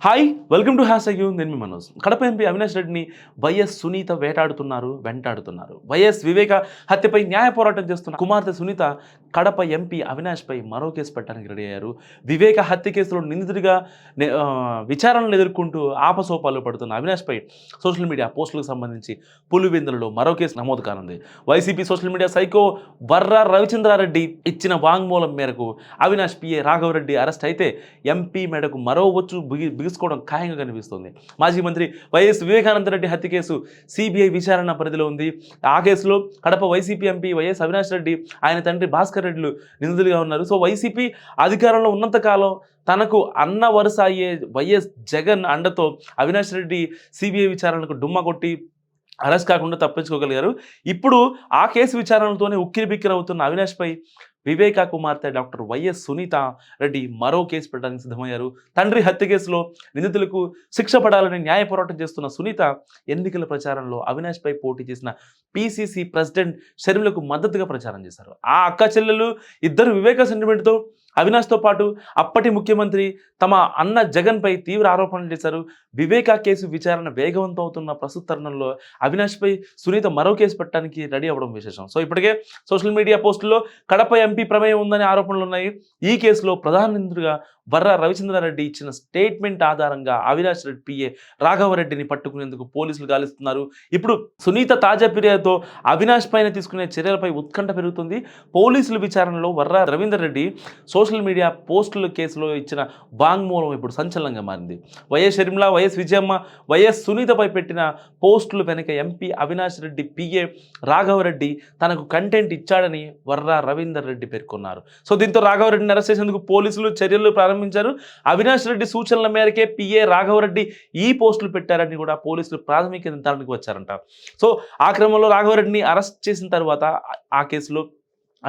Hi welcome to hash నేను మీ Manoj. Kadapa MP Avinash రెడ్డిని YS Sunitha వెంటాడుతున్నారు. YS వివేక హత్యపై న్యాయ పోరాటం చేస్తున్న కుమార్తె సునీత కడప ఎంపీ అవినాష్పై మరో కేసు పెట్టడానికి రెడీ అయ్యారు. వివేక హత్య కేసులో నిందితుడిగా విచారణలు ఎదుర్కొంటూ ఆపసోపాలు పడుతున్న అవినాష్పై సోషల్ మీడియా పోస్టులకు సంబంధించి పులివెందులలో మరో కేసు నమోదు కానుంది. YCP social media psycho Varra Ravichandra Reddy ఇచ్చిన వాంగ్మూలం మేరకు అవినాష్ పిఏ రాఘవరెడ్డి అరెస్ట్ అయితే ఎంపీ మేడకు మరో వచ్చు బిగుసుకోవడం ఖాయంగా కనిపిస్తుంది. మాజీ మంత్రి వైఎస్ వివేకానందరెడ్డి హత్య కేసు సిబిఐ విచారణ పరిధిలో ఉంది. ఆ కేసులో Kadapa YCP MP YS Avinash Reddy, ఆయన తండ్రి భాస్కర్ రెడ్డిలు నిందితులుగా ఉన్నారు. సో వైసీపీ అధికారంలో ఉన్నంతకాలం తనకు అన్న వరుస అయ్యే వైఎస్ జగన్ అండతో అవినాష్ రెడ్డి సిబిఐ విచారణకు డుమ్మా కొట్టి అరెస్ట్ కాకుండా తప్పించుకోగలిగారు. ఇప్పుడు ఆ కేసు విచారణతోనే ఉక్కిరిబిక్కిరవుతున్న అవినాష్పై వివేకా కుమార్తె డాక్టర్ వైఎస్ సునీత రెడ్డి మరో కేసు పెట్టడానికి సిద్ధమయ్యారు. తండ్రి హత్య కేసులో నిందితులకు శిక్ష పడాలని న్యాయ పోరాటం చేస్తున్న సునీత ఎన్నికల ప్రచారంలో అవినాష్పై పోటీ చేసిన పిసిసి ప్రెసిడెంట్ షర్మిలకు మద్దతుగా ప్రచారం చేశారు. ఆ అక్క చెల్లెలు ఇద్దరు వివేక సెంటిమెంట్తో అవినాష్తో పాటు అప్పటి ముఖ్యమంత్రి తమ అన్న జగన్పై తీవ్ర ఆరోపణలు చేశారు. వివేకా కేసు విచారణ వేగవంతం అవుతున్న ప్రస్తుత తరుణంలో అవినాష్పై సునీత మరో కేసు పెట్టడానికి రెడీ అవ్వడం విశేషం. సో ఇప్పటికే సోషల్ మీడియా పోస్టుల్లో కడప ఎంపీ ప్రమేయం ఉందనే ఆరోపణలు ఉన్నాయి. ఈ కేసులో ప్రధాన నిందితుడిగా వర్ర రవిచంద్రారెడ్డి ఇచ్చిన స్టేట్మెంట్ ఆధారంగా అవినాష్ రెడ్డి పిఏ రాఘవరెడ్డిని పట్టుకునేందుకు పోలీసులు గాలిస్తున్నారు. ఇప్పుడు సునీత తాజా ఫిర్యాదుతో అవినాష్ పైన తీసుకునే చర్యలపై ఉత్కంఠ పెరుగుతుంది. పోలీసుల విచారణలో వర్ర రవీందర్ రెడ్డి సోషల్ మీడియా పోస్టుల కేసులో ఇచ్చిన వాంగ్మూలం ఇప్పుడు సంచలనంగా మారింది. YS Sharmila, YS Vijayamma, YS సునీతపై పెట్టిన పోస్టులు వెనక ఎంపీ అవినాష్ రెడ్డి పిఏ రాఘవరెడ్డి తనకు కంటెంట్ ఇచ్చాడని వర్ర రవీందర్ రెడ్డి పేర్కొన్నారు. సో దీంతో రాఘవరెడ్డిని అరెస్ట్ చేసేందుకు పోలీసులు చర్యలు ప్రారంభించారు. అవినాష్ రెడ్డి సూచనల మేరకే పిఏ రాఘవరెడ్డి ఈ పోస్టులు పెట్టారని కూడా పోలీసులు ప్రాథమిక నిర్ధారణకు వచ్చారంట. సో ఆ క్రమంలో రాఘవరెడ్డిని అరెస్ట్ చేసిన తర్వాత ఆ కేసులో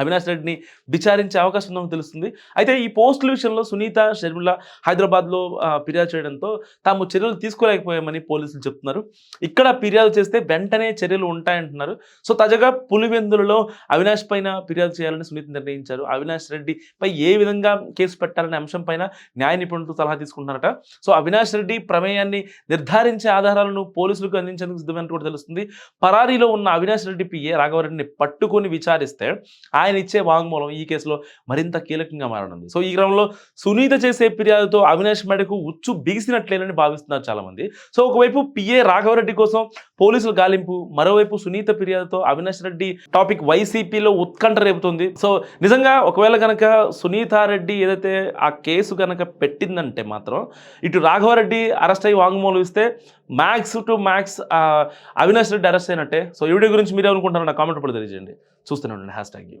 అవినాష్ రెడ్డిని విచారించే అవకాశం ఉందని తెలుస్తుంది. అయితే ఈ పోస్టుల విషయంలో సునీత, షర్మిల హైదరాబాద్లో ఫిర్యాదు చేయడంతో తాము చర్యలు తీసుకోలేకపోయామని పోలీసులు చెప్తున్నారు. ఇక్కడ ఫిర్యాదు చేస్తే వెంటనే చర్యలు ఉంటాయంటున్నారు. సో తాజాగా పులివెందులలో అవినాష్ పైన ఫిర్యాదు చేయాలని సునీత నిర్ణయించారు. అవినాష్ రెడ్డిపై ఏ విధంగా కేసు పెట్టాలనే అంశం పైన న్యాయ నిపుణులతో సలహా తీసుకుంటున్నారట. సో అవినాష్ రెడ్డి ప్రమేయాన్ని నిర్ధారించే ఆధారాలను పోలీసులకు అందించేందుకు సిద్ధమైనట్టు కూడా తెలుస్తుంది. పరారీలో ఉన్న అవినాష్ రెడ్డి పిఏ రాఘవరెడ్డిని పట్టుకొని విచారిస్తే ఆయన ఇచ్చే వాంగ్మూలం ఈ కేసులో మరింత కీలకంగా మారనుంది. సో ఈ క్రమంలో సునీత చేసే ఫిర్యాదుతో అవినాష్ మెడకు ఉచ్చు బిగిసినట్లేనని భావిస్తున్నారు చాలామంది. సో ఒకవైపు పిఏ రాఘవరెడ్డి కోసం పోలీసులు గాలింపు, మరోవైపు సునీత ఫిర్యాదుతో అవినాష్ రెడ్డి టాపిక్ వైసీపీలో ఉత్కంఠ రేపుతుంది. సో నిజంగా ఒకవేళ కనుక సునీతారెడ్డి ఏదైతే ఆ కేసు కనుక పెట్టిందంటే మాత్రం ఇటు రాఘవరెడ్డి అరెస్ట్ అయ్యి వాంగ్మూలం ఇస్తే max to max Avinash Reddy arrest అయినట్టే. సో ఈ వీడియో గురించి మీరేమనుకుంటారో నా కామెంట్ కూడా తెలియజేయండి. చూస్తూనే ఉండండి హ్యాష్ ట్యాగ్ యూ.